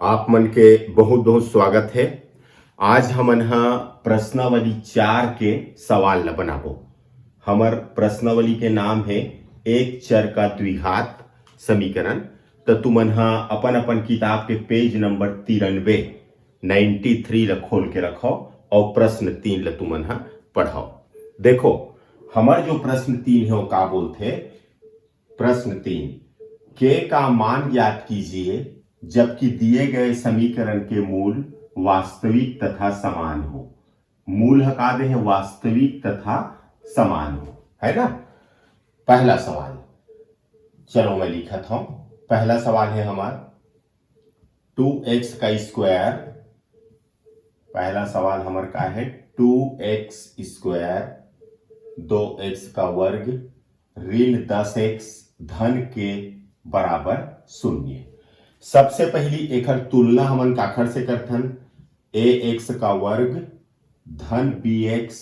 आप मन के बहुत बहुत स्वागत है। आज हमन ह प्रश्नावली 4 के सवाल ल बनाबो। हमर प्रश्नावली के नाम है एक चर का द्विघात समीकरण। तो तुमन ह अपन अपन किताब के पेज नंबर 93 ल खोल के रखो और प्रश्न 3 ल तुमन ह पढ़ो। देखो हमर जो प्रश्न 3 है वो का बोलते। प्रश्न 3, के का मान ज्ञात कीजिए जबकि दिए गए समीकरण के मूल वास्तविक तथा समान हो। मूल हका दे है वास्तविक तथा समान हो, है ना। पहला सवाल, चलो मैं लिखत हूं। पहला सवाल है हमारा 2x का स्क्वायर। पहला सवाल हमारा का है 2x स्क्वायर 2x का वर्ग ऋण 10x धन के बराबर 0। सबसे पहली एक तुलना हमन काखर से करथन। ax का वर्ग धन bx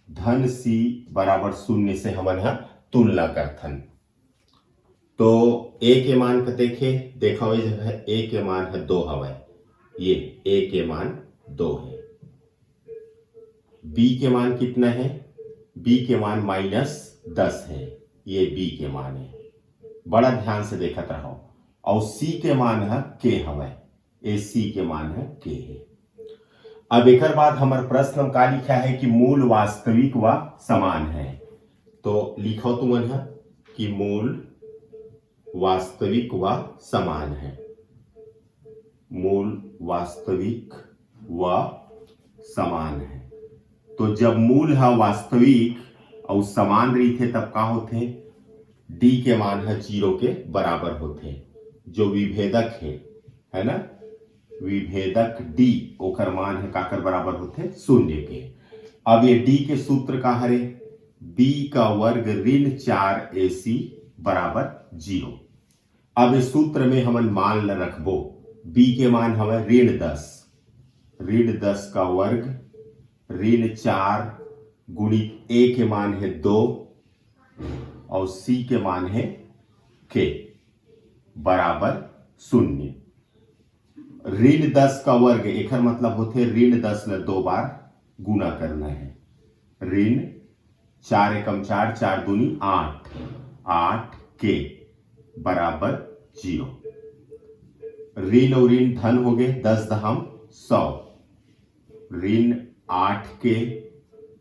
धन c बराबर 0 से हमन ह तुलना करथन। तो a के मान का देखो जगह a के मान है 2 हवे, ये a के मान 2 है। b के मान कितना है? b के मान -10 है, ये b के मान है। बड़ा ध्यान से देखत रहो। और c के मान है k हवे, ए c के मान है k है। अब एक बाद हमार प्रश्न में का लिखा है कि मूल वास्तविक व समान है। तो लिखो तुमन है कि मूल वास्तविक व समान है। मूल वास्तविक व समान है। तो जब मूल है वास्तविक और समान रही तब का होते? d के मान है 0 के बराबर होते। जो विभेदक है ना, विभेदक d ओकर मान है काकर बराबर होते? 0 के। अब ये d के सूत्र का हरे b का वर्ग ऋण 4ac बराबर 0। अब इस सूत्र में हमन मान ल रखबो। b के मान हवे ऋण 10 का वर्ग ऋण 4 गुणित a के मान है 2 और c के मान है k बराबर 0। ऋण 10 का वर्ग एक मतलब होते ऋण 10 ल 2 बार गुना करना है। ऋण 4 एकम 4 4 दूनी 8 के बराबर 0। ऋण और ऋण धन हो गए 10 दहम 100। ऋण 8 के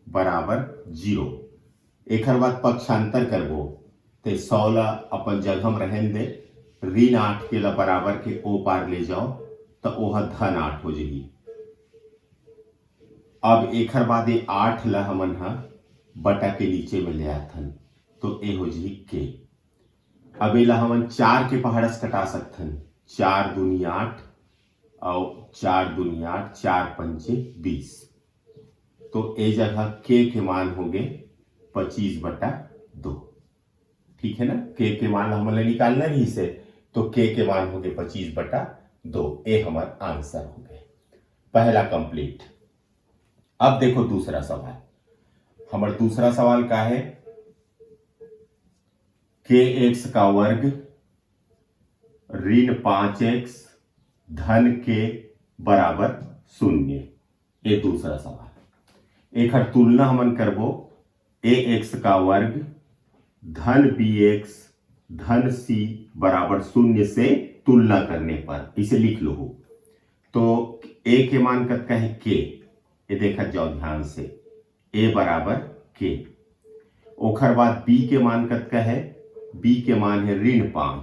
बराबर 0। एक बाद पक्षांतर करबो ते 100 ला अपन जगह में रहन दे। ऋण 8 के ला बराबर के ओ पार ले जाओ तो ओह धन 8 हो जाएगी। अब एक बाद 8 ला हमन हा बटा के नीचे में ले आथन तो ए हो जाएगी के। अब एला हमन 4 के पहाड़स कटा सकथन। 4 दूनी 8 और 4 दूनी 8 4 पंचे 20। तो ए जगह के मान हो गए 25/2। ठीक है ना। के मान हमने निकालना नहीं से तो के मान हो गए 25/2। ए हमारा आंसर हो गए। पहला कंप्लीट। अब देखो दूसरा सवाल। हमारा दूसरा सवाल का है kx का वर्ग ऋण 5x धन के बराबर 0। ये दूसरा सवाल। एक तुलना हमन करबो ax का वर्ग धन bx धन c बराबर 0 से तुलना करने पर इसे लिख लो। तो a के मान कत है k, ये देखा जाओ ध्यान से, a बराबर k। ओखर बाद b के मान कत है? b के मान है ऋण 5,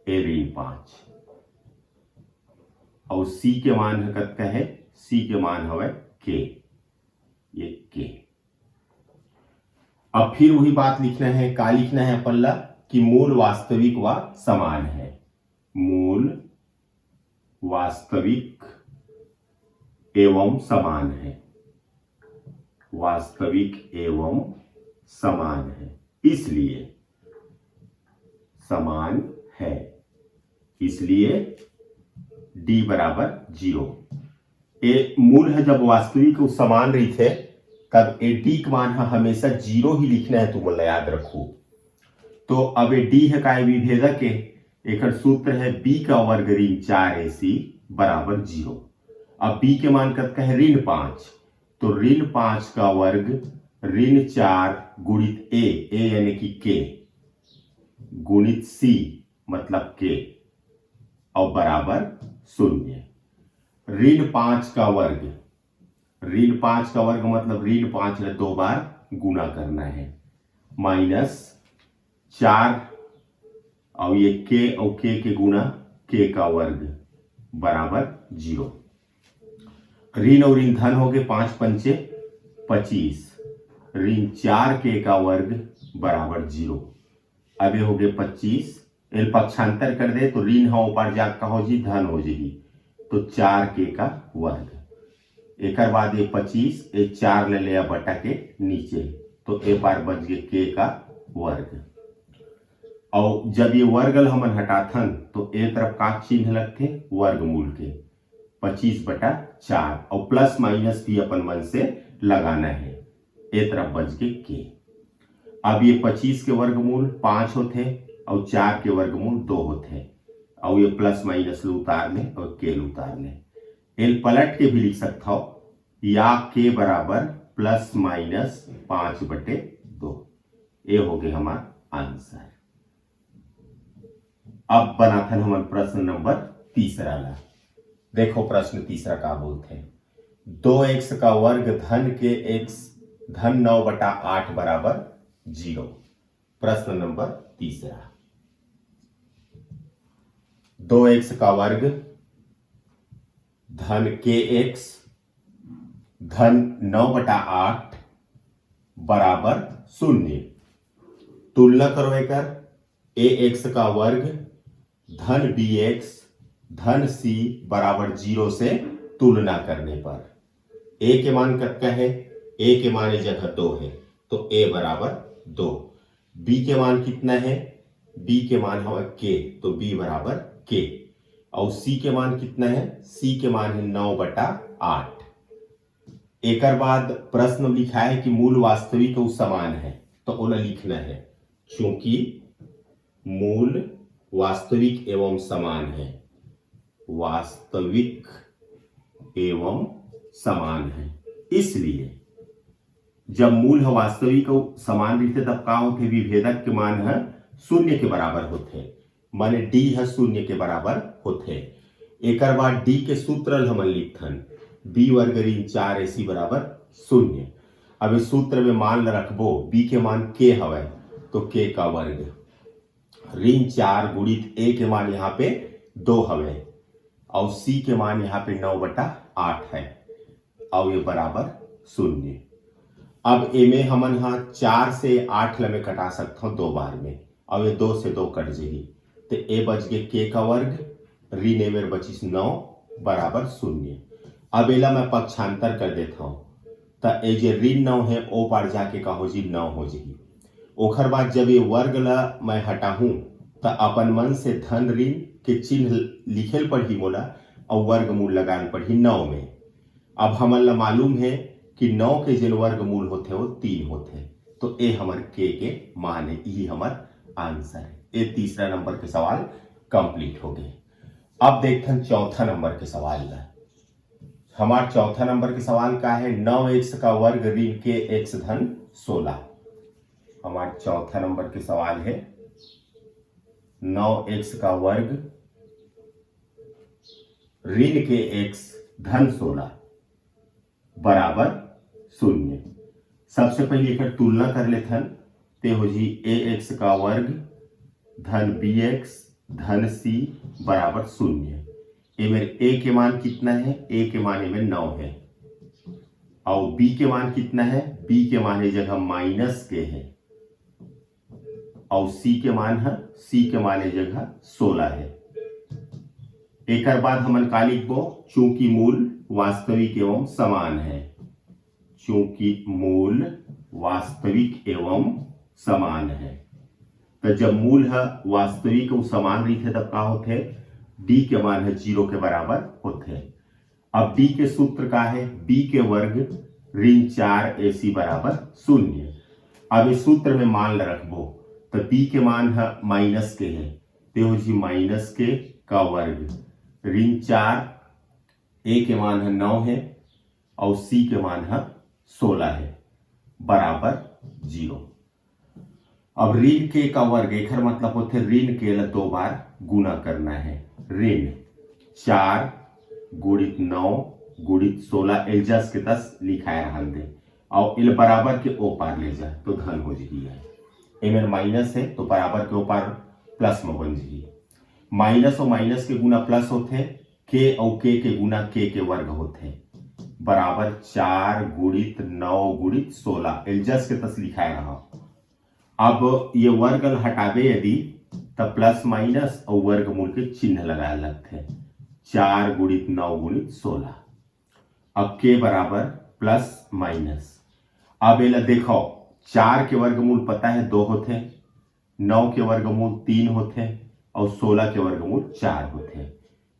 ए ऋण 5। और c के मान है कत है? c के मान हवे k, ये k। अब फिर वही बात लिखना है। का लिखना है पल्ला कि मूल वास्तविक व समान है। मूल वास्तविक एवं समान है। वास्तविक एवं समान है, इसलिए समान है, इसलिए d बराबर 0। ए मूल है जब वास्तविक समान रही थे तब ए डी का मान हमेशा 0 ही लिखना है। तुम याद रखो। तो अब ए डी है का विभेदक के एक सूत्र है b का वर्ग ऋण 4ac बराबर 0। अब b के मान कत का है ऋण 5, तो ऋण 5 का वर्ग ऋण 4 गुणित ए यानी कि k गुणित c मतलब k और बराबर 0। ऋण 5 का वर्ग मतलब ऋण 5 ने 2 बार गुना करना है, -4 और ये k और k के गुना k का वर्ग बराबर 0। ऋण और ऋण धन हो गए 5 पंचे 25, ऋण 4 k का वर्ग बराबर 0। अब ये हो गए 25, इन पक्षांतर कर दे तो ऋण हो ऊपर जा का हो जी धन हो जाएगी, तो 4 k का वर्ग। एक बाद ये 25 ये 4 ले लिया बटा के नीचे, तो ए पार बच गए k का वर्ग। और जब ये वर्गल हमन हटाथन तो ए तरफ का चिन्ह लगते वर्गमूल के 25/4 और प्लस माइनस भी अपन मन से लगाना है, ए तरफ बच गए k। अब ये 25 के वर्गमूल 5 होते और 4 के वर्गमूल 2 होते और ये प्लस माइनस ले उतार ले और k उतार ले। एल पलट के भी लिख सकता हो या k बराबर ±5/2। ये हो गए हमारा आंसर। अब बनाथन हमन प्रश्न नंबर 3 ला। देखो प्रश्न 3 का बोलते हैं 2x का वर्ग धन के x धन 9/8 बराबर 0। प्रश्न नंबर 3 2x का वर्ग धन के x धन 9/8 बराबर 0। तुलना करो एकर ax का वर्ग धन bx धन c बराबर 0 से तुलना करने पर a के मान कितना है, a के मान इस जगह 2 है तो a बराबर 2। b के मान कितना है, b के मान है k तो b बराबर k। और c के मान कितना है, c के मान है 9/8। एक बाद प्रश्न लिखा है कि मूल वास्तविक और समान है, तो उन्हें लिखना है क्योंकि मूल वास्तविक एवं समान है, वास्तविक एवं समान है। इसलिए जब मूल है वास्तविक और समान रहते तब का होते विभेदक के मान है 0 के बराबर होते, माने d है 0 के बराबर होते। एक बाद d के सूत्र हम लिखथन b वर्ग ऋण 4ac बराबर 0। अब इस सूत्र में मान रखबो b के मान k हवे तो k का वर्ग ऋण 4 गुणित a के मान यहाँ पे 2 हवे और c के मान यहाँ पे 9/8 है और ये बराबर 0। अब ए में हमन यहाँ 4 से 8 में कटा सकते हो 2 बार में और ये 2 से 2 कट जाएगी तो ए बच गए k का वर्ग ऋण ए मेरे बचिस 9 बराबर 0। अब एला मैं पक्षांतर कर देता हूं तो ए जे ऋण 9 है ओ पार जाके का हो जी 9 हो जाएगी। ओखर बाद जब ये वर्ग ला मैं हटाहूं तो अपन मन से धन ऋण के चिन्ह लिखेल पढ़ी मोला और वर्गमूल लगान पढ़ी 9 में। अब हमन ला मालूम है कि 9 के जिन वर्गमूल होते वो 3 होते, तो ए हमर k के मान है, यही हमर आंसर है। ये तीसरा नंबर के सवाल कंप्लीट हो गए। अब देखते हैं चौथा नंबर के सवाल ला। हमारा चौथा नंबर के सवाल का है 9x का वर्ग ऋण के x धन 16। हमारा चौथा नंबर के सवाल है 9x का वर्ग ऋण के x धन 16 बराबर 0। सबसे पहले एक तुलना कर लेते हैं ते हो जी ax का वर्ग धन bx धन c बराबर 0। ए मेरे a के मान कितना है, a के मान में 9 है और b के मान कितना है, b के मान है जगह माइनस के है और c के मान है, c के मान है जगह 16 है। एक बाद हमन का लिखबो चूंकि मूल वास्तविक एवं समान है, चूंकि मूल वास्तविक एवं समान है। तो जब मूल है वास्तविक और समान रहते तब का होते d के मान है 0 के बराबर होते। अब d के सूत्र का है b के वर्ग ऋण 4ac बराबर 0। अब इस सूत्र में मान रखबो तो b के मान है माइनस के है तो हो जी माइनस के का वर्ग ऋण 4 ए के मान है 9 है और सी के मान है 16 है बराबर 0। अब ऋण के का वर्ग एकर मतलब होते ऋण के ला 2 बार गुना करना है। ऋण 4 गुणित 9 गुणित 16 एलजस के 10 लिखाए रहल दे और इल बराबर के ओ पार ले जा तो धन हो जाएगी। एमें माइनस है तो बराबर के ओ पार प्लस में बन जाएगी। माइनस और माइनस के गुना प्लस होते के और के गुना के वर्ग होते बराबर 4 गुणित 9 गुणित 16 एलजस के 10 लिखाए रहा। अब ये वर्ग हटावे यदि तब प्लस माइनस और वर्गमूल के चिन्ह लगाए लगते 4 गुणित 9 गुणित 16। अब के बराबर प्लस माइनस। अब ये देखो 4 के वर्गमूल पता है 2 होते, 9 के वर्गमूल 3 होते और 16 के वर्गमूल 4 होते।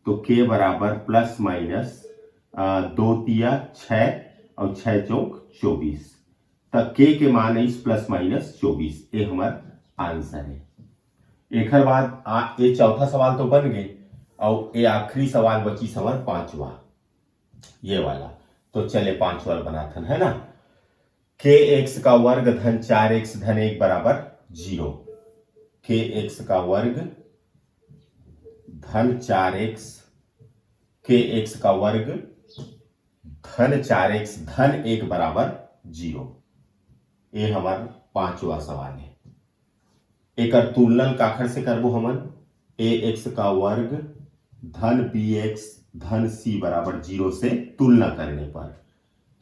तो के बराबर प्लस माइनस 2 तिया 6 और 6 चौक 24 तक के मान है प्लस माइनस 24। ये हमारा आंसर है। एक बाद ये चौथा सवाल तो बन गए और ये आखिरी सवाल बची सवाल 5वां ये वाला। तो चले 5 वाला बनाथन है ना। के एक्स का वर्ग धन 4x धन 1 बराबर 0। के एक्स का वर्ग धन 4x के एक्स का वर्ग धन 4x धन 1 बराबर 0। ये हमारा 5वां सवाल है। एक तुलना काखर से करबो हमन ए एक्स का वर्ग धन बी एक्स धन सी बराबर 0 से तुलना करने पर।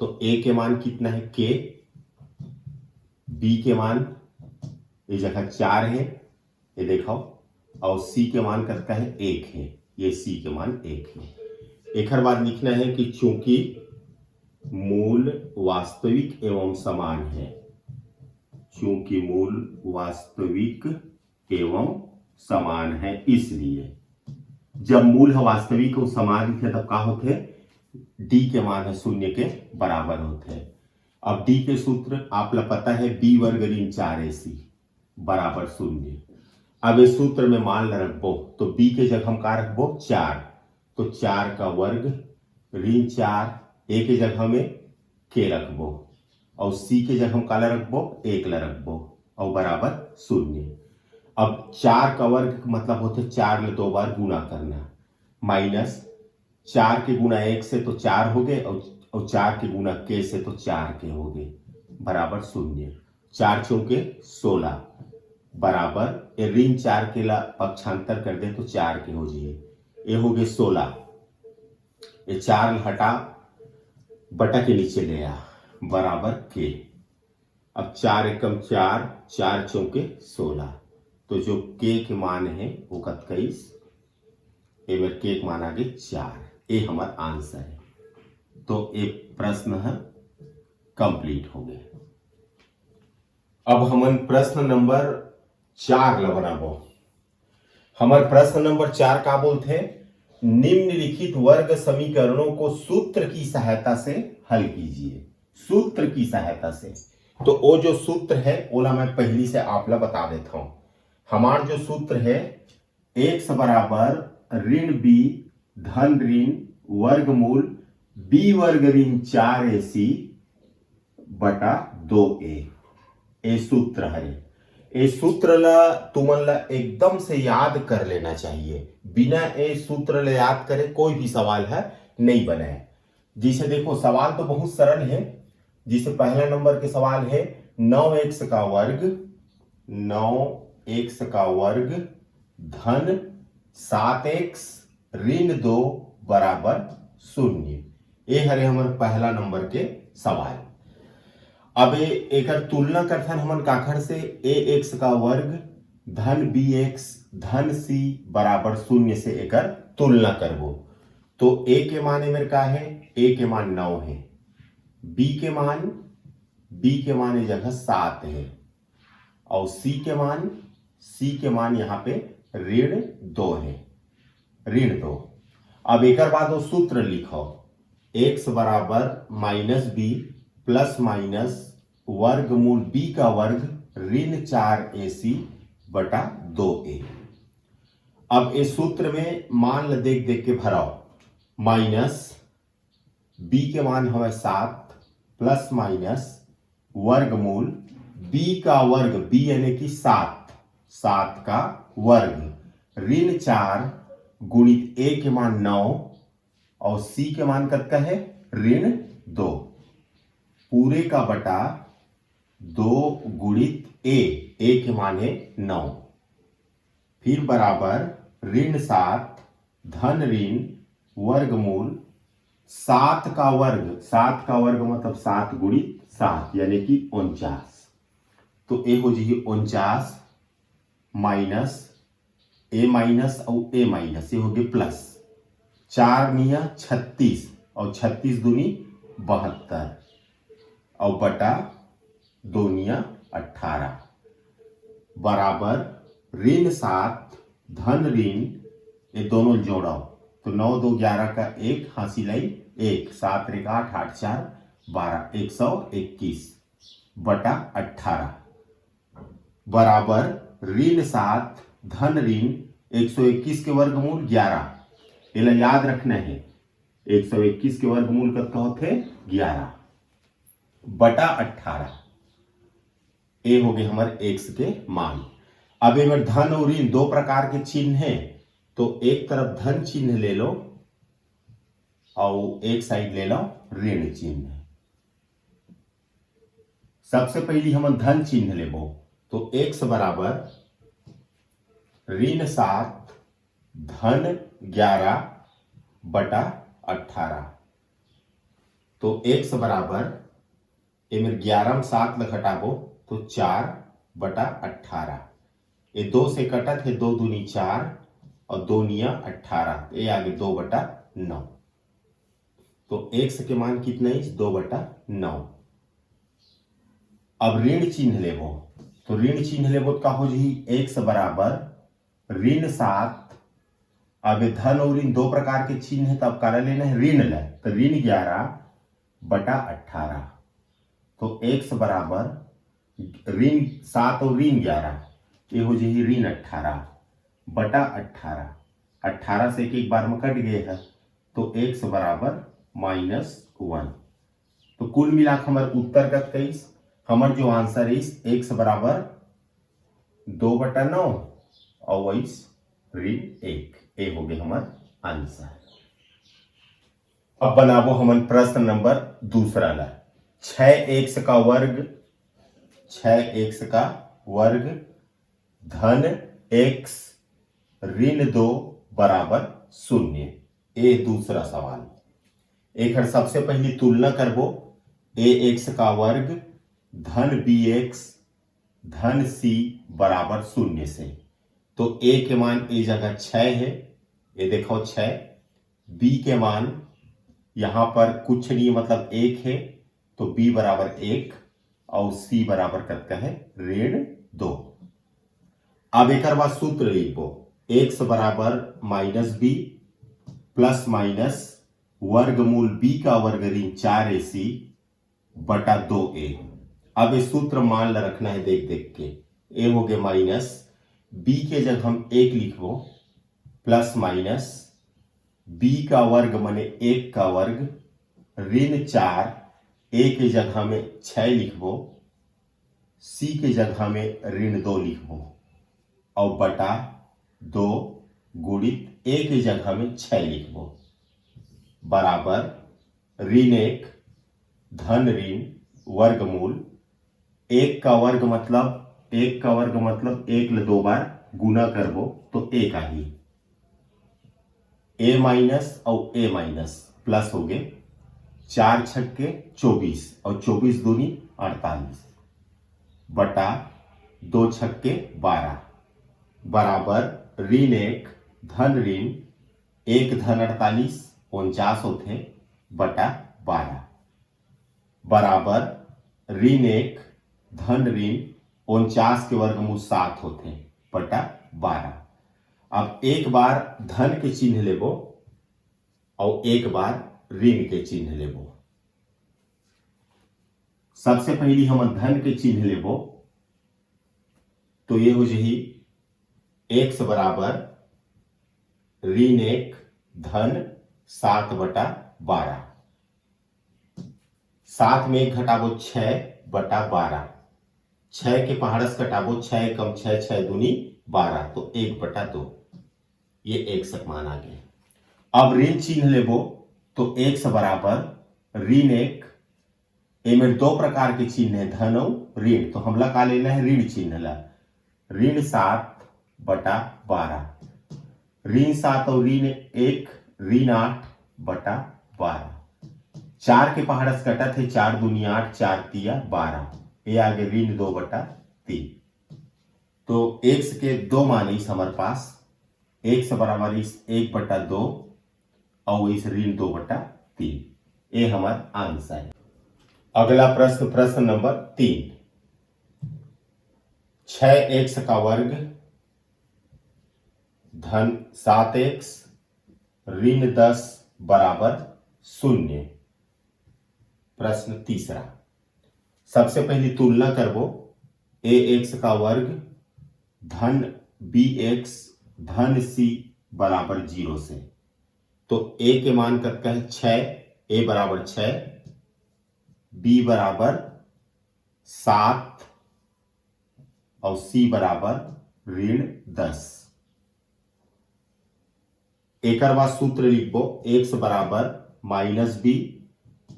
तो ए के मान कितना है के, बी के मान ये जगह 4 है ये देखो और सी के मान करता है 1 है, ये सी के मान 1 है। एक बाद लिखना है कि चूंकि मूल वास्तविक एवं समान है, चूंकि मूल वास्तविक एवं समान है इसलिए जब मूल है वास्तविक और समान थे तब का होते डी के मान है 0 के बराबर होते। अब डी के सूत्र आप लोग पता है बी वर्ग ऋण 4ac बराबर 0। अब इस सूत्र में मान रखबो तो बी के जगह हम का रखबो 4 तो 4 का वर्ग ऋण 4 ए के जगह में के रखबो और सी के जगह हम काला रखबो 1 ला रखबो और बराबर 0। अब 4 का वर्ग मतलब होते 4 ले 2 बार गुना करना माइनस 4 के गुना 1 से तो 4 हो गए और 4 के गुना के से तो 4 के हो गए बराबर 0। 4 चौके 16 बराबर ऋण 4 के ला पक्षांतर कर दे तो 4 के हो जाए ये हो गए 16। ये 4 हटा बटा के नीचे ले आ बराबर के। अब 4 एकम 4 4 चौके 16 तो जो के मान है वो 21 एवं के मान आगे 4। ये हमारा आंसर है। तो एक प्रश्न है कंप्लीट हो गया। अब हमन प्रश्न नंबर 4 ला बनाबो। हमारे प्रश्न नंबर 4 का बोलते हैं निम्नलिखित वर्ग समीकरणों को सूत्र की सहायता से हल कीजिए। सूत्र की सहायता से तो वो जो सूत्र है ओला मैं पहली से आप ला बता देता हूं। हमारा जो सूत्र है x बराबर ऋण बी धन ऋण वर्गमूल बी वर्ग ऋण 4ac बटा 2a। ये सूत्र है। ये सूत्र ला तुमन ला एकदम से याद कर लेना चाहिए। बिना ये सूत्र ला याद करे कोई भी सवाल है नहीं बने। जिसे देखो सवाल तो बहुत सरल है। जिसे पहला नंबर के सवाल है 9x का वर्ग 9x का वर्ग धन 7x ऋण 2 बराबर 0। ये हरे हमारे पहला नंबर के सवाल। अब एक तुलना करथन हमन काखर से ax का वर्ग धन bx धन c बराबर 0 से एक तुलना करबो। तो a के मान मेरे का है a के मान 9 है, b के मान ये जगह 7 है और c के मान यहाँ पे ऋण 2 है, ऋण 2। अब एक बाद वो सूत्र लिखो x बराबर माइनस बी प्लस माइनस वर्गमूल b का वर्ग ऋण 4ac बटा 2a। अब इस सूत्र में मान ल देख देख के भराओ माइनस b के मान हमें 7 प्लस माइनस वर्गमूल b का वर्ग, b यानी कि 7 का वर्ग ऋण 4 गुणित a के मान 9 और c के मान कितना है ऋण 2 पूरे का बटा 2 गुणित a के मान है 9 फिर बराबर ऋण 7 धन ऋण वर्गमूल 7 का वर्ग मतलब 7 गुणित 7 यानी कि 49। तो ए हो जाइए 49 माइनस ए माइनस और ए माइनस ये हो गए प्लस 4 निया 36 और 36 दूनी 72 और बटा 2 निया 18 बराबर ऋण 7 धन ऋण ये दोनों जोड़ो तो 9 2 11 का 1 हासिल आई 1 7 3 8 8 4 12 121 बटा 18 बराबर ऋण 7 धन ऋण 121 के वर्गमूल 11 ये याद रखना है 121 के वर्गमूल कितना होते 11 बटा 18 ये हो गए हमारे x के मान। अब इनमें धन और ऋण दो प्रकार के चिन्ह हैं तो एक तरफ धन चिन्ह ले लो और एक साइड ले लो ऋण चिन्ह। सबसे पहली हम धन चिन्ह लेबो तो x बराबर ऋण 7 धन 11 बटा 18 तो x बराबर इनमें 11 में 7 घटाबो तो 4 बटा 18 ये 2 से कटत है 2 दूनी 4 और 2 निया 18 ये आगे 2 बटा 9 तो x के मान कितने 2 बटा 9। अब ऋण चिन्ह लेबो तो ऋण चिन्ह लेबो तो का हो जी x बराबर ऋण 7 अब धन और ऋण दो प्रकार के चिन्ह है तब कारण लेना है ऋण ले तो ऋण 11 बटा 18 तो x बराबर ऋण 7 और ऋण 11 ये हो जाए ऋण 18 बटा 18 से एक बार में कट गए है तो x बराबर -1 तो कुल मिला हमारे उत्तर का 23 हमारे जो आंसर है x बराबर 2 बटा 9 और 22 ऋण 1 ये हो गए हमारा आंसर। अब बनाबो हमन प्रश्न नंबर दूसरा ला 6x का वर्ग धन x ऋण 2 बराबर 0 ये दूसरा सवाल। एक सबसे पहली तुलना करबो ax का वर्ग धन bx धन c बराबर 0 से तो a के मान ए जगह 6 है ये देखो 6 b के मान यहां पर कुछ नहीं मतलब 1 है तो b बराबर 1 और c बराबर कितना है ऋण 2। अब एक बाद सूत्र लिखो x बराबर -b प्लस माइनस वर्गमूल b का वर्ग ऋण 4ac बटा 2a। अब इस सूत्र मान ला रखना है देख देख के a हो गए माइनस b के जगह हम 1 लिखो प्लस माइनस b का वर्ग माने 1 का वर्ग ऋण 4 a के जगह में 6 लिखबो c के जगह में ऋण 2 लिखबो और बटा 2 गुणित a के जगह में 6 लिखबो बराबर ऋण 1 धन ऋण वर्गमूल 1 का वर्ग मतलब 1 ले 2 बार गुना करबो तो 1 आई a माइनस और a माइनस प्लस हो गए 4 छक्के 24 और 24 दूनी 48 बटा 2 छक्के 12 बराबर ऋण 1 धन ऋण 1 धन 48 49 होते बटा 12 बराबर ऋण 1 धन ऋण 49 के वर्गमूल 7 होते बटा 12। अब एक बार धन के चिन्ह लेबो और एक बार ऋण के चिन्ह लेबो। सबसे पहली हम धन के चिन्ह लेबो तो ये हो जाही x बराबर ऋण 1 धन 7 बटा 12 7 में 1 घटाबो 6/12, 6 के पहाड़स घटाबो 6 कम 6, 6 दूनी 12, तो 1/2। ये एक सक मान आ गया। अब ऋण चिन्ह लेबो तो x बराबर ऋण 1, एमें दो प्रकार के चिन्ह है, धन और ऋण, तो हमला का लेना है ऋण चिन्ह ला। ऋण 7/12, ऋण 7 और ऋण 1 ऋण 8/12, 4 के पहाड़स कटत है 4 दूनी 8, 4 तिया 12, ये आगे ऋण 2/3। तो x के दो मान इस हमारे पास, x बराबर इस 1/2 और इस ऋण 2/3, ये हमारा आंसर है। अगला प्रश्न, प्रश्न नंबर 3, 6x का वर्ग धन 7x ऋण 10 बराबर 0। प्रश्न तीसरा, सबसे पहली तुलना करबो ax का वर्ग धन bx धन c बराबर 0 से। तो a के मान करते हैं 6, a बराबर 6, b बराबर 7 और c बराबर ऋण 10। एक बाद सूत्र लिखबो x बराबर -b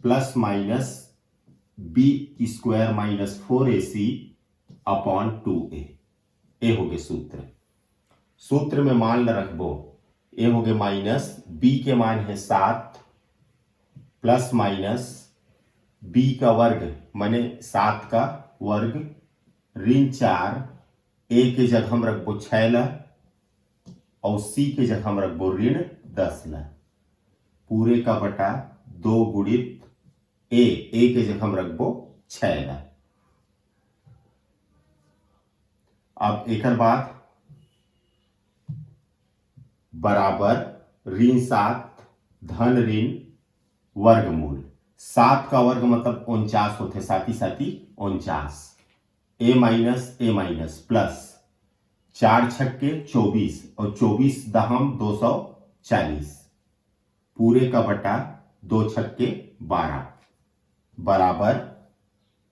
plus minus b square minus 4ac upon 2a। ए हो गए सूत्र। सूत्र में मान रखबो, ए हो गए माइनस b के मान है 7 प्लस माइनस b का वर्ग माने 7 का वर्ग ऋण 4, a के जगह हम रखबो 6 ला और c के जगह हम रखबो ऋण 10 ला, पूरे का बटा 2 गुणित a के जगह हम रखबो 6 ला। अब एक बाद बराबर ऋण 7 धन ऋण वर्गमूल, 7 का वर्ग मतलब 49 होते, साथी साथी 49, a माइनस प्लस 4 छक्के 24 और 24 दहम 240, पूरे का बटा 2 छक्के 12 बराबर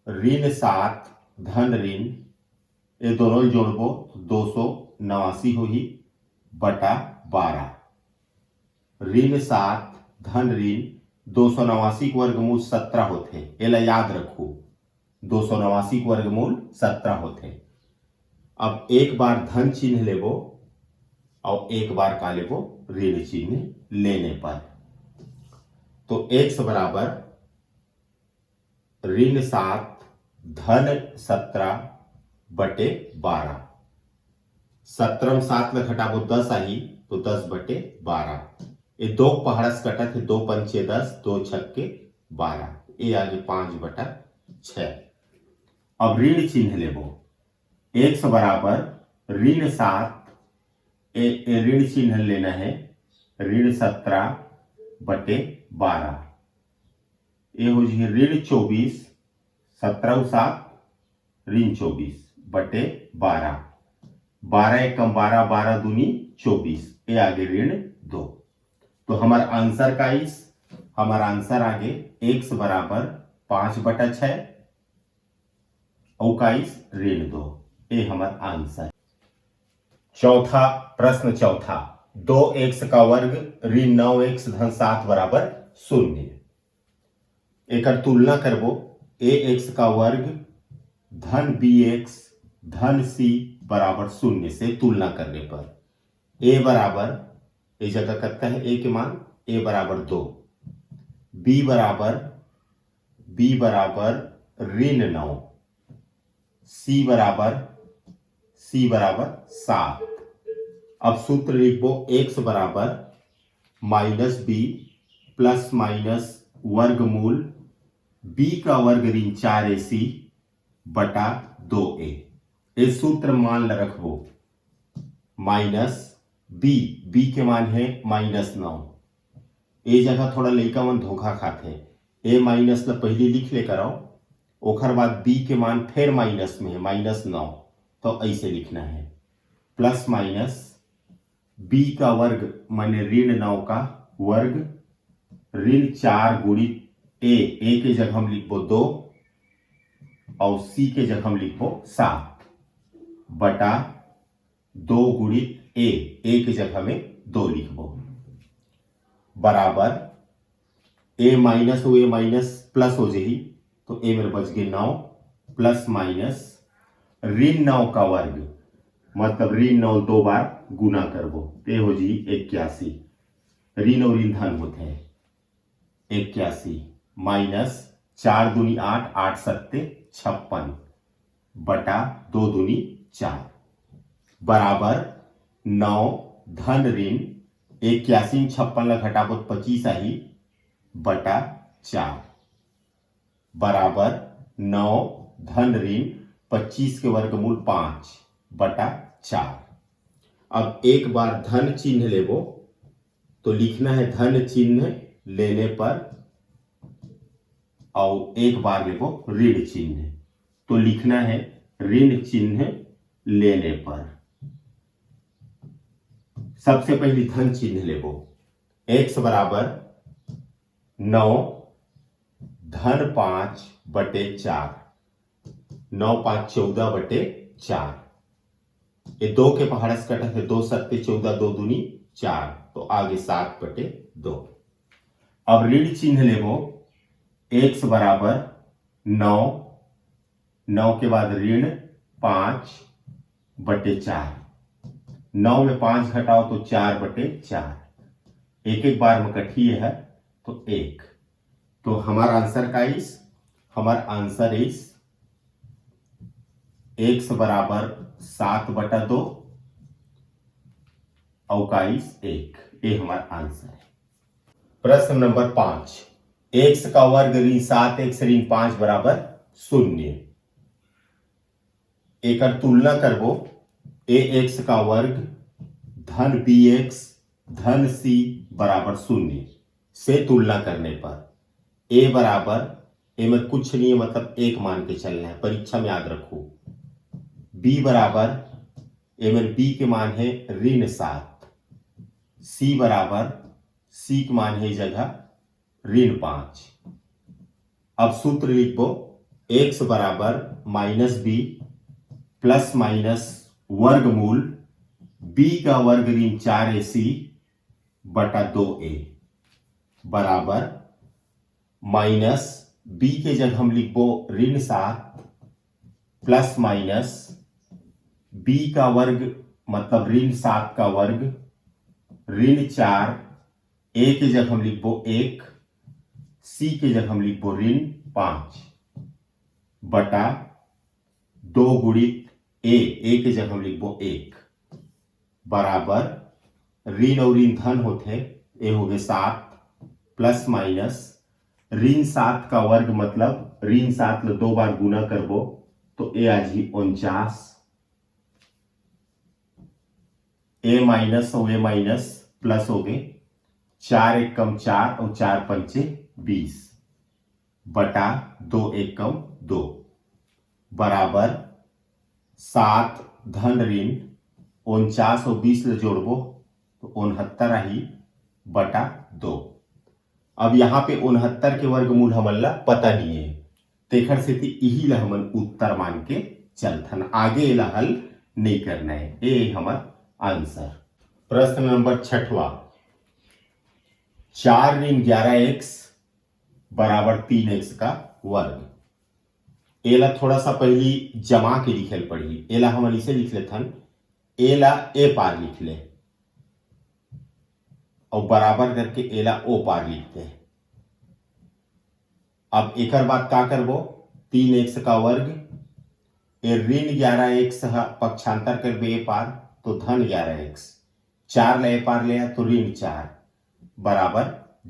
ऋण 7 धन ऋण, ये दोनों जोड़बो 289 हो ही बटा 12, ऋण 7 धन ऋण 289 के वर्गमूल 17 होते, एला याद रखो 289 के वर्गमूल 17 होते। अब एक बार धन चिन्ह लेबो और एक बार का लेबो ऋण चिन्ह लेने पर, तो x बराबर ऋण 7 धन 17/12, 17 में 7 में घटाबो 10 आई तो 10/12, ये दो पहाड़स कटत है 2 पंचे 10, 2 छक्के 12, ये आगे 5/6। अब ऋण चिन्ह लेबो, x बराबर ऋण 7, ऋण चिन्ह लेना है ऋण 17/12, ये हो जी ऋण 24, 17 7 ऋण 24/12, 12 एकम 12, 12 दूनी 24, ये आगे ऋण 2। तो हमारा आंसर का इस, हमारा आंसर आगे x बराबर 5/6 और का इस ऋण 2, ये हमारा आंसर। चौथा प्रश्न, चौथा 2x का वर्ग ऋण 9x धन 7 बराबर 0। एक तुलना करबो ax का वर्ग धन bx धन c बराबर 0 से तुलना करने पर a बराबर, इस जगह करता है a के मान a बराबर 2, b बराबर ऋण 9, c बराबर 7। अब सूत्र लिखबो x बराबर -b प्लस माइनस वर्गमूल b का वर्ग ऋण 4ac बटा 2a। इस सूत्र मान रखबो माइनस b के मान है -9, ए जगह थोड़ा लड़का मन धोखा खाते, ए माइनस ला पहले लिख ले करो, ओखर बाद b के मान फिर माइनस में है -9, तो ऐसे लिखना है प्लस माइनस b का वर्ग माने ऋण 9 का वर्ग ऋण 4 गुणित ए के जगह हम लिखबो 2 और सी के जगह हम लिखबो 7 बटा 2 गुणित ए के जगह में 2 लिखबो बराबर ए माइनस हो ए माइनस प्लस हो जाही तो ए मेरे बच गए 9 प्लस माइनस ऋण 9 का वर्ग मतलब ऋण 9 2 बार गुना करबो ते हो जी 81 ऋण और ऋण धन होते हैं 81 माइनस 4 दूनी 8 8 सत्ते 56 बटा 2 दूनी 4 बराबर 9 धन ऋण 81 56 ला घटाबो 25 आई बटा 4 बराबर 9 धन ऋण 25 के वर्गमूल 5 बटा 4। अब एक बार धन चिन्ह लेबो तो लिखना है धन चिन्ह लेने पर और एक बार लेबो ऋण चिन्ह तो लिखना है ऋण चिन्ह लेने पर। सबसे पहले धन चिन्ह लेबो x बराबर 9 धन 5 बटे 4 9 5 14 बटे 4 ये 2 के पहाड़स कटा है 2 सत्ते 14 2 दूनी 4 तो आगे 7 बटे 2। अब ऋण चिन्ह लेबो x बराबर 9 9 के बाद ऋण 5 बटे 4 9 में 5 घटाओ तो 4 बटे 4 एक एक बार में कटिए है तो 1 तो हमारा आंसर का इस हमारा आंसर इस x बराबर 7 बटा 2 और का इस 1 ये हमारा आंसर है। प्रश्न नंबर 5 x का वर्ग ऋण 7 x ऋण 5 बराबर 0 एक तुलना करबो ax का वर्ग धन bx धन c बराबर 0 से तुलना करने पर a बराबर ए में कुछ नहीं है मतलब एक मान के चलना है परीक्षा में याद रखो। b बराबर ए में b के मान है ऋण 7 c बराबर c के मान है जगह ऋण 5। अब सूत्र लिखबो x बराबर माइनस b प्लस माइनस वर्गमूल b का वर्ग ऋण 4ac बटा 2a बराबर माइनस b के जगह हम लिखबो ऋण 7 प्लस माइनस b का वर्ग मतलब ऋण 7 का वर्ग ऋण 4 a के जगह हम लिखबो 1 c के जगह हम लिखबो ऋण 5 बटा 2 गुणित a के जगह हम लिखबो 1 बराबर ऋण और ऋण धन होते ए हो गए 7 प्लस माइनस ऋण 7 का वर्ग मतलब ऋण 7 लो 2 बार गुना करबो तो ए आ जी 49 ए माइनस और ए माइनस प्लस हो गए 4 एक कम 4 और 4 पंचे 20 बटा 2 एक कम 2 बराबर 7 धन ऋण 49 और 20 ले जोड़बो तो 69 आई बटा 2। अब यहां पे 69 के वर्गमूल हमन ला पता नहीं है तेखर से यही ला हमन उत्तर मान के चलथन आगे ला हल नहीं करना है ये हमार आंसर। प्रश्न नंबर 6वां 4 ऋण 11x बराबर 3x का वर्ग एला थोड़ा सा पहली जमा के लिखे पड़ी एला हमन इसे लिख लेथन एला ए पार लिख ले और बराबर करके एला ओ पार लिखते हैं। अब एक बात का करबो 3x का वर्ग ए ऋण 11x पक्षांतर कर बे ए पार तो धन 11x 4 ले ए पार ले तो ऋण 4 बराबर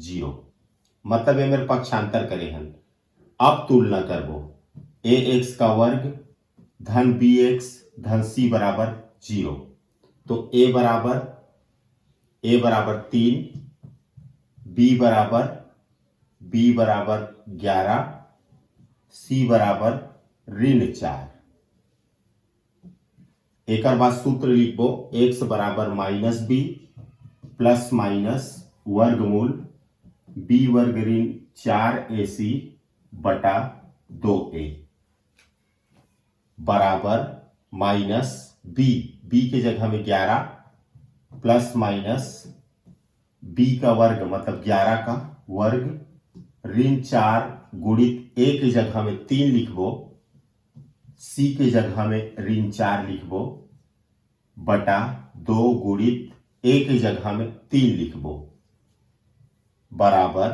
0 मतलब ये मेरे पक्षांतर करे हन। अब तुलना करबो ax का वर्ग धन bx धन c बराबर 0 तो a बराबर 3 b बराबर 11 c बराबर ऋण 4। एक बाद सूत्र लिखबो x बराबर माइनस b प्लस माइनस वर्गमूल b वर्ग ऋण 4AC बटा 2A बराबर माइनस बी के जगह में 11 प्लस माइनस बी का वर्ग मतलब 11 का वर्ग ऋण 4 गुणित ए के जगह में 3 लिखबो, सी के जगह में ऋण 4 लिखबो बटा 2 गुणित ए के जगह में 3 लिखबो बराबर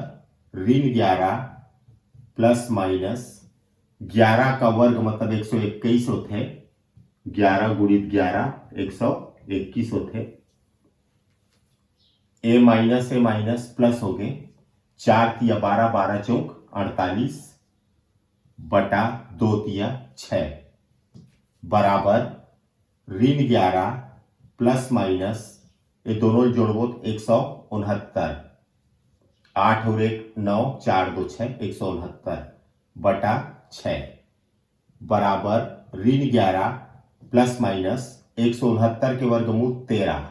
ऋण 11 प्लस माइनस 11 का वर्ग मतलब 121 होते, 11 गुणित 11 121 होते, ए माइनस प्लस हो गए, 4 तिया 12 12 चौक 48 बटा 2 तिया 6 बराबर ऋण 11 प्लस माइनस ये दोनों जोड़बो 169, 8 और 1 9 4 2 6 169 बटा 6 बराबर ऋण 11 प्लस माइनस 169 के वर्गमूल 13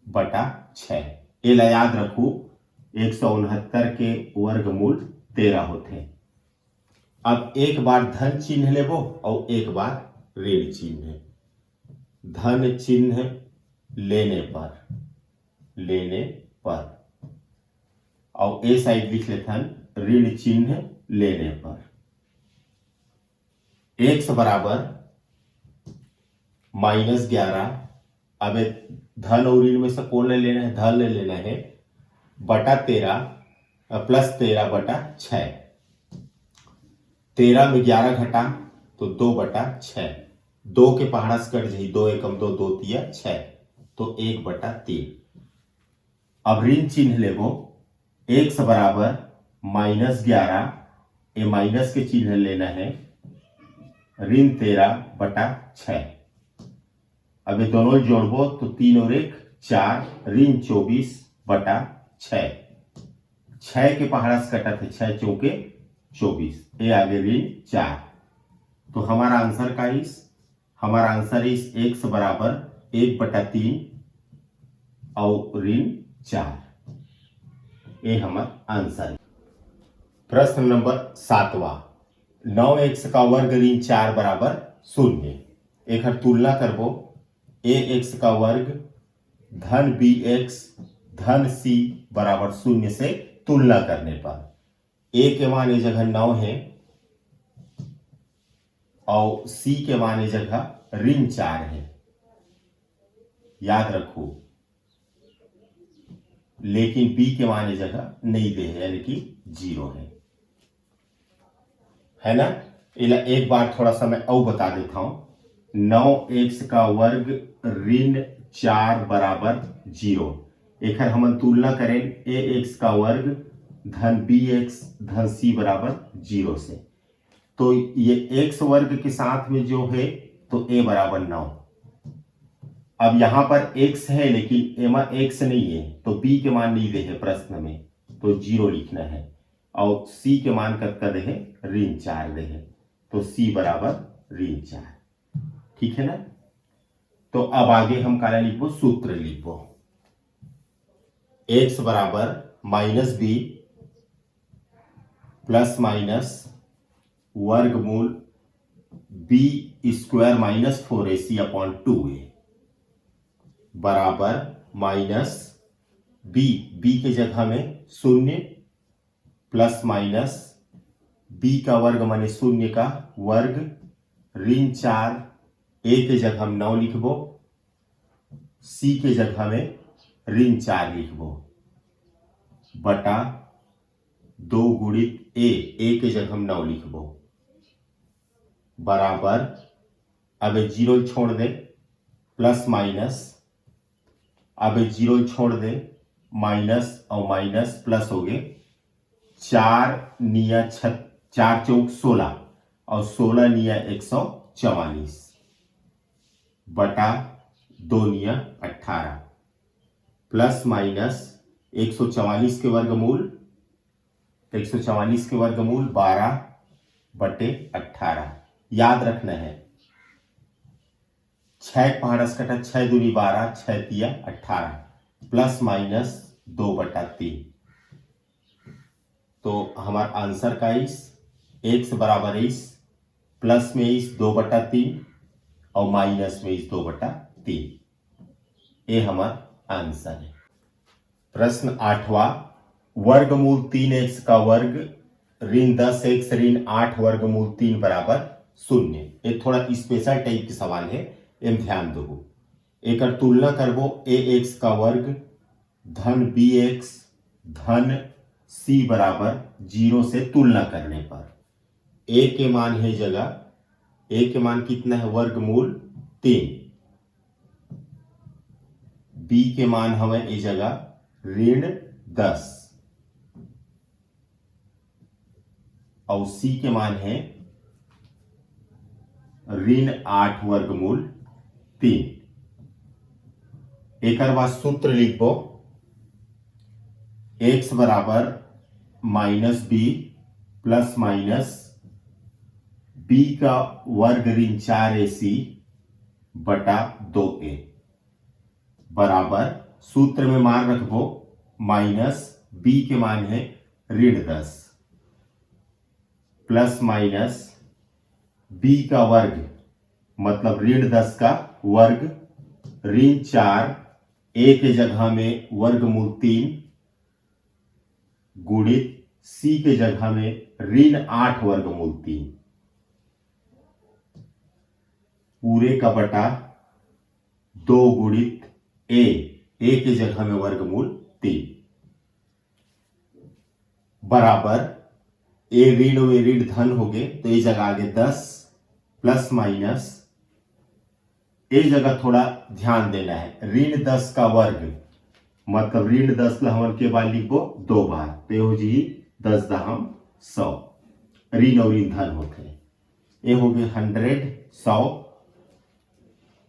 बटा 6। ये याद रखू 169 के वर्गमूल 13 होते। अब एक बार धन चिन्ह लेबो और एक बार ऋण चिन्ह। धन चिन्ह लेने पर और ए साइड लिख लेते हैं ऋण चिन्ह लेने पर। x बराबर -11, अब धन और ऋण में से कौन ले लेना है, धन ले लेना है, बटा 13 प्लस 13 बटा 6। 13 में 11 घटा तो 2 बटा 6, 2 के पहाड़ा से कट जाए 2 एकम 2 2 तिया 6 तो 1 बटा 3। अब ऋण चिन्ह लेबो, x बराबर -11, ये माइनस के चिन्ह लेना है, ऋण 13 बटा 6। अब ये दोनों जोड़बो तो 3 और 1 4, ऋण 24 बटा 6। 6 के पहाड़ा से कटा थे 6 चौके 24, ये आगे ऋण 4। तो हमारा आंसर का हमारा आंसर इस x बराबर 1 बटा 3 और ऋण 4, ये हमारा आंसर। प्रश्न नंबर 7वां, 9x का वर्ग ऋण 4 बराबर 0। एक तुलना करबो, ax का वर्ग धन bx धन c बराबर 0 से तुलना करने पर a के मान ये जगह 9 है और c के मान ये जगह ऋण 4 है। याद रखो, लेकिन b के मान ये जगह नहीं दे है, यानी कि 0 है ना। एक बार थोड़ा सा मैं और बता देता हूं, 9x का वर्ग ऋण 4 बराबर 0। एक हम तुलना करें ax का वर्ग धन bx धन c बराबर 0 से, तो ये x वर्ग के साथ में जो है तो a बराबर 9। अब यहां पर x है लेकिन a में x नहीं है तो b के मान नहीं दे है प्रश्न में, तो 0 लिखना है और c के मान कद है ऋण 4 दे है, तो c बराबर ऋण 4। ठीक है ना। तो अब आगे हम क्या लिखबो, सूत्र लिखबो, x बराबर -b प्लस माइनस वर्गमूल b square minus 4ac upon 2a बराबर माइनस b के जगह में 0 प्लस माइनस b का वर्ग माने 0 का वर्ग ऋण 4, a के जगह में 9 लिखबो, c के जगह में ऋण 4 लिखबो बटा 2 गुणित a के जगह में 9 लिखबो बराबर, अब 0 छोड़ दे प्लस माइनस, अब 0 छोड़ दे माइनस और माइनस प्लस हो गए, 4 निया 4 चौक 16 और 16 निया 144 बटा 2 निया 18 प्लस माइनस 144 के वर्गमूल 12 बटे 18। याद रखना है 6 पहाड़स कटा 6 दूनी 12 6 तिया 18 प्लस माइनस 2 बटा 3 तो हमारा आंसर का इस x बराबर इस प्लस में इस 2/3 और माइनस में इस 2/3, ये हमारा आंसर है। प्रश्न 8वां, वर्गमूल 3x का वर्ग ऋण 10x ऋण 8 वर्गमूल 3 बराबर 0। ये थोड़ा स्पेशल टाइप के सवाल है, एम ध्यान दो। एक तुलना करबो ax का वर्ग धन bx धन c बराबर 0 से तुलना करने पर a के मान है जगह, a के मान कितना है वर्गमूल 3, b के मान हमें इस जगह ऋण 10 और c के मान है ऋण 8 वर्गमूल 3। एक बाद सूत्र लिखो x बराबर minus B plus minus b का वर्ग ऋण 4ac बटा 2a बराबर सूत्र में मान रखो माइनस b के मान है ऋण 10 प्लस माइनस b का वर्ग मतलब ऋण 10 का वर्ग ऋण 4 a के जगह में वर्गमूल 3 गुणित c के जगह में ऋण 8 वर्गमूल 3 पूरे का बटा 2 गुणित a के जगह में वर्गमूल 3 बराबर a ऋण व ऋण धन हो गए, तो ये जगह आगे 10 प्लस माइनस ए जगह थोड़ा ध्यान देना है। ऋण 10 का वर्ग मतलब ऋण 10 हमन के बार लिखो 2 बार, तो हो जी 10 दहम 100, ऋण और ऋण धन होते हैं। ये हो गए 100 100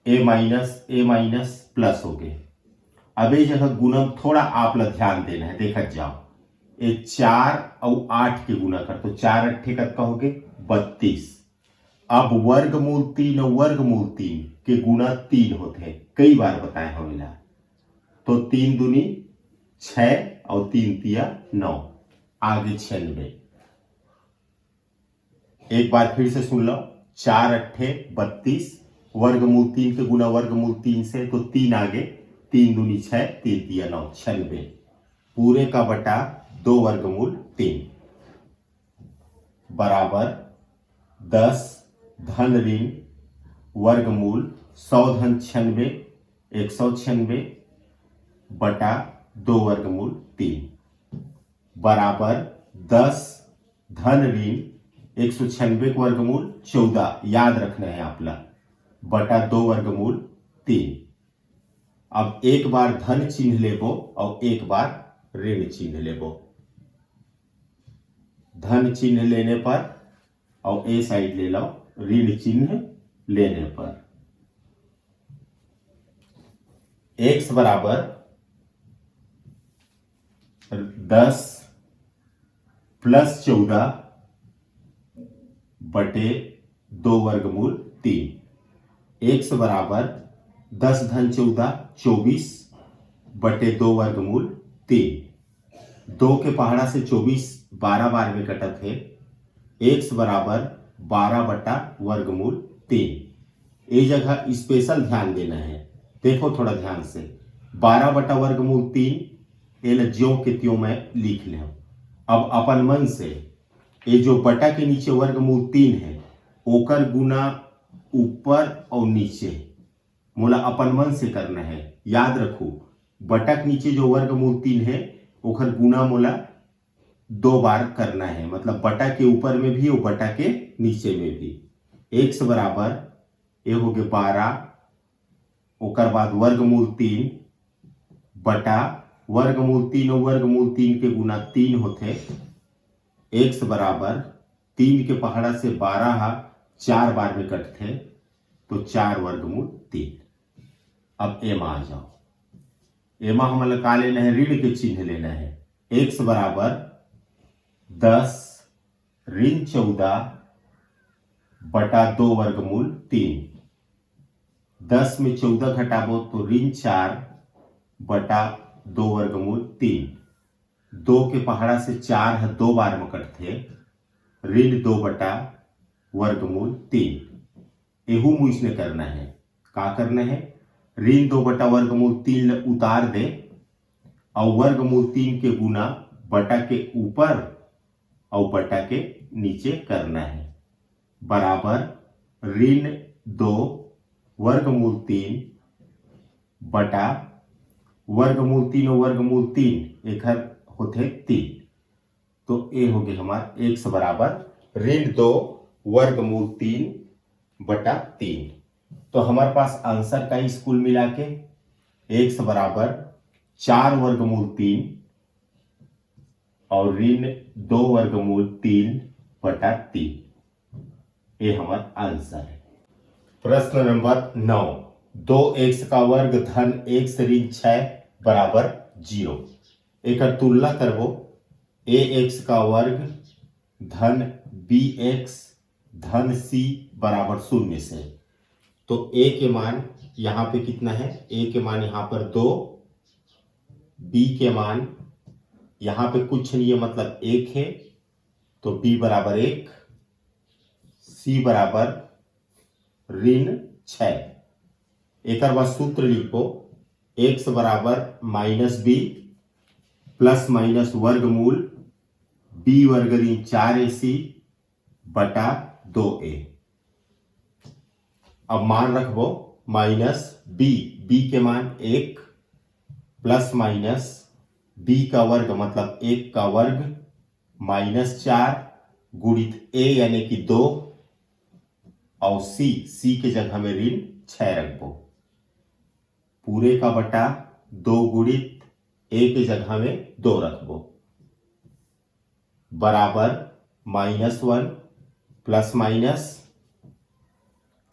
ए माइनस प्लस हो गए। अब ये जगह गुणम थोड़ा आप लोग ध्यान देना है, देखा जाओ ये 4 और 8 के गुना कर, तो 4 अट्ठे कत्का हो गए 32। अब वर्गमूल 3 और वर्गमूल 3 के गुना 3 होते हैं, कई बार बताए हमें, तो 3 दूनी 6 और 3 तिया 9, आगे 96। एक बार फिर से सुन लो, 4 अट्ठे 32 वर्गमूल 3 के गुना वर्गमूल 3 से, तो 3 आगे 3 दूनी 6 3 तिया 9, 96 पूरे का बटा 2 वर्गमूल 3 बराबर 10 धन ऋण वर्गमूल 100 धन 96 196 बटा 2 वर्गमूल 3 बराबर 10 धन ऋण 196 वर्गमूल 14, याद रखना है आपला, बटा 2 वर्गमूल 3। अब एक बार धन चिन्ह लेबो और एक बार ऋण चिन्ह लेबो। धन चिन्ह लेने पर और ए साइड ले लो ऋण चिन्ह लेने पर x बराबर 10 प्लस 14 बटे 2 वर्गमूल 3, x बराबर 10 धन 14 24 बटे 2 वर्गमूल 3, 2 के पहाड़ा से 24 12 बार में कटत है, x बराबर 12 बटा वर्गमूल 3। ये जगह स्पेशल ध्यान देना है, देखो थोड़ा ध्यान से, 12 बटा वर्गमूल 3 ये ज्यों के त्यों मैं लिख ले। अब अपन मन से ये जो बटा के नीचे वर्गमूल 3 है ओकर गुना ऊपर और नीचे मोला अपन मन से करना है। याद रखो बटा के नीचे जो वर्गमूल 3 है ओकर गुना मोला 2 बार करना है, मतलब बटा के ऊपर में भी और बटा के नीचे में भी। x बराबर ये हो गए 12, ओकर बाद वर्गमूल 3 बटा वर्गमूल 3 और वर्गमूल 3 के गुना 3 होते, x बराबर 3 के पहाड़ा से 12 4 बार में कटते, तो 4 वर्गमूल 3। अब एमा आ जाओ, एमा हमें का लेना है, ऋण के चिन्ह लेना है। x बराबर 10 ऋण 14 बटा 2 वर्गमूल 3, 10 में 14 घटाबो तो ऋण 4 बटा 2 वर्गमूल 3, 2 के पहाड़ा से 4 है 2 बार में कटथे, ऋण 2 बटा वर्गमूल 3 एहू मुझने करना है। का करना है, ऋण 2 बटा वर्गमूल 3 उतार दे और वर्गमूल 3 के गुना बटा के ऊपर और बटा के नीचे करना है, बराबर ऋण 2 वर्गमूल 3 बटा वर्गमूल 3 और वर्गमूल 3 एक होते 3। तो ए हो गया हमारा x बराबर ऋण 2 वर्गमूल 3 बटा 3। तो हमारे पास आंसर का स्कूल मिला के x बराबर 4 वर्गमूल 3 और ऋण 2 वर्गमूल 3 बटा 3, ये हमारा आंसर है। प्रश्न नंबर 9, 2x का वर्ग धन x ऋण 6 बराबर 0। एक तुलना करबो, ax का वर्ग धन bx धन c बराबर 0 से। तो a के मान यहां पे कितना है, a के मान यहां पर 2, b के मान यहां पे कुछ नहीं है मतलब 1 है, तो b बराबर 1, c बराबर ऋण 6। एक बाद सूत्र लिखो, x बराबर माइनस b प्लस माइनस वर्गमूल b वर्ग ऋण 4ac बटा 2a। अब मान रखबो माइनस b के मान 1 प्लस माइनस b का वर्ग मतलब 1 का वर्ग माइनस 4 गुणित a यानी कि 2 और c के जगह में ऋण 6 रखबो, पूरे का बटा 2 गुणित a के जगह में 2 रखबो, बराबर -1 प्लस माइनस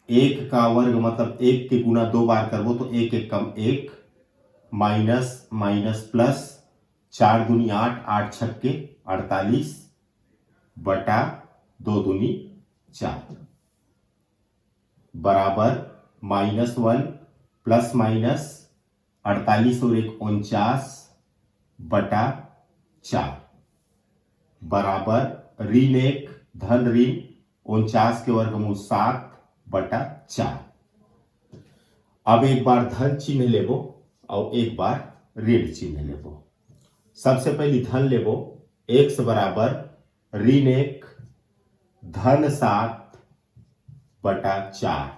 1 का वर्ग मतलब 1 के गुना 2 बार करबो तो 1 एक कम 1 माइनस माइनस प्लस 4 दूनी 8 8 छक्के 48 बटा 2 दूनी 4, बराबर -1 प्लस माइनस 48 और 1 49 बटा 4, बराबर ऋण 1 धन ऋण 49 के वर्गमूल 7 बटा 4। अब एक बार धन चिन्ह लेबो और एक बार ऋण चिन्ह लेबो। सबसे पहले धन लेबो, x बराबर ऋण 1 धन 7 बटा 4,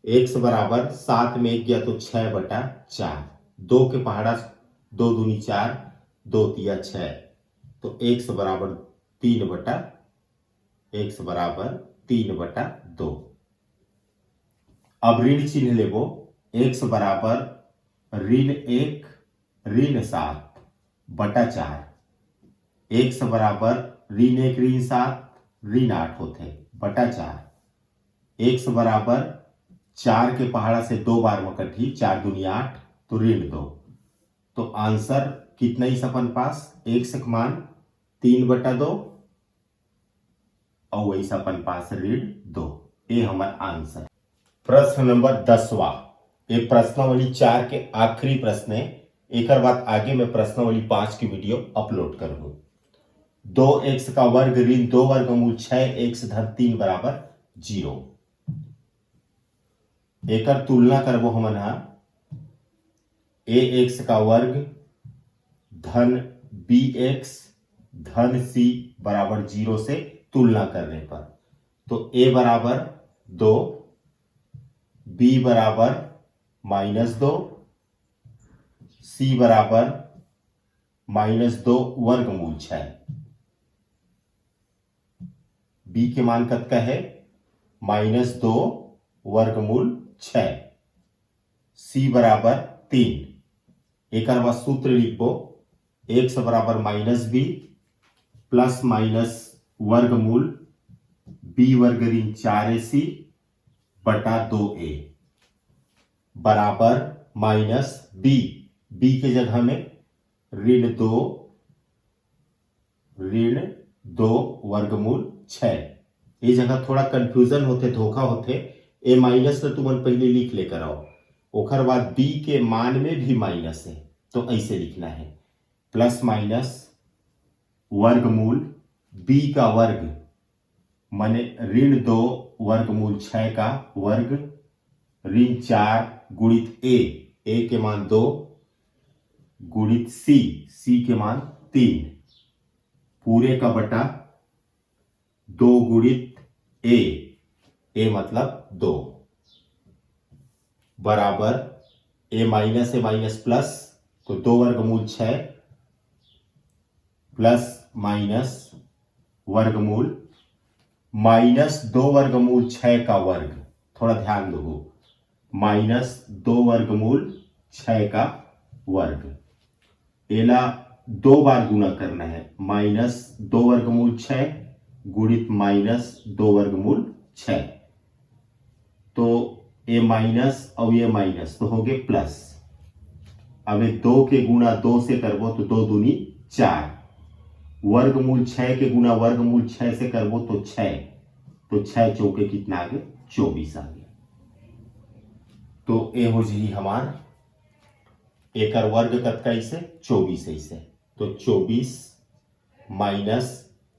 x बराबर 7 में 1 गया तो 6 बटा 4, 2 के पहाड़ा 2 दूनी 4 2 तिया 6, तो x बराबर 3 बटा 2। अब ऋण चिन्ह लेबो, x बराबर ऋण 1 ऋण 7 बटा 4, x बराबर ऋण 1 ऋण 7 ऋण 8 होते बटा 4, x बराबर 4 के पहाड़ा से 2 बार में कटी 4 दूनी 8 तो ऋण 2। तो आंसर कितना ही अपन पास, x का मान 3 बटा 2 और वही अपन पास ऋण 2, ये हमारा आंसर। प्रश्न नंबर 10वां, ये प्रश्नावली 4 के आखिरी प्रश्न है। एक बाद आगे मैं प्रश्नावली 5 की वीडियो अपलोड करूंगा। 2x का वर्ग ऋण 2 वर्गमूल 6x धन 3 बराबर 0। एक तुलना करबो हमन ax का वर्ग धन bx धन c बराबर 0 से तुलना करने पर, तो a बराबर 2, b बराबर -2, c बराबर -2 वर्गमूल 6, b के मान कतका है -2 वर्गमूल 6, c बराबर 3। एक बाद सूत्र लिखो, x बराबर -b प्लस माइनस वर्गमूल b वर्ग ऋण 4ac बटा 2a, बराबर माइनस b के जगह में ऋण 2 वर्गमूल 6। ये जगह थोड़ा कंफ्यूजन होते, धोखा होते, ए माइनस तो तुमन पहले लिख लेकर आओ, ओकर बाद b के मान में भी माइनस है तो ऐसे लिखना है प्लस माइनस वर्गमूल b का वर्ग माने ऋण 2 वर्गमूल 6 का वर्ग ऋण 4 गुणित a के मान 2 गुणित c के मान 3 पूरे का बटा 2 गुणित a मतलब 2 बराबर a माइनस प्लस तो 2 वर्गमूल 6 प्लस माइनस वर्गमूल माइनस 2 वर्गमूल 6 का वर्ग, थोड़ा ध्यान दो, माइनस 2 वर्गमूल 6 का वर्ग एला 2 बार गुणा करना है, माइनस 2 वर्गमूल 6 गुणित माइनस 2 वर्गमूल 6 तो ये माइनस और ये माइनस तो हो गए प्लस। अब 2 के गुणा 2 से करबो तो 2 दूनी 4 वर्गमूल 6 के गुणा वर्गमूल 6 से करबो तो 6 तो 6 चौके कितना आ गए 24 आ गया। तो ये हो जी हमार एकर वर्ग कतका इसे 24 ऐसे तो 24 माइनस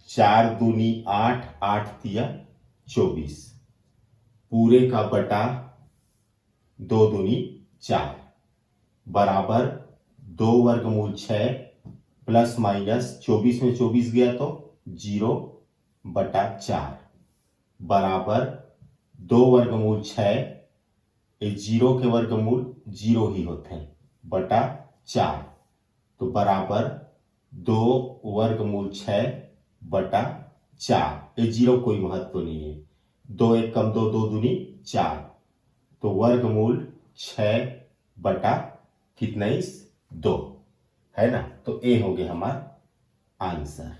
4 दूनी 8 8 तिया 24 पूरे का बटा 2 दूनी 4 बराबर 2 वर्गमूल 6 प्लस माइनस 24 में 24 गया तो 0 बटा 4 बराबर 2 वर्गमूल 6 ये 0 के वर्गमूल 0 ही होते हैं बटा 4 तो बराबर 2 वर्गमूल 6 बटा 4 ये 0 कोई महत्व नहीं है 2 एक कम 2 2 दूनी 4 तो वर्गमूल 6 बटा कितना 2 है ना। तो ए हो गया हमारा आंसर।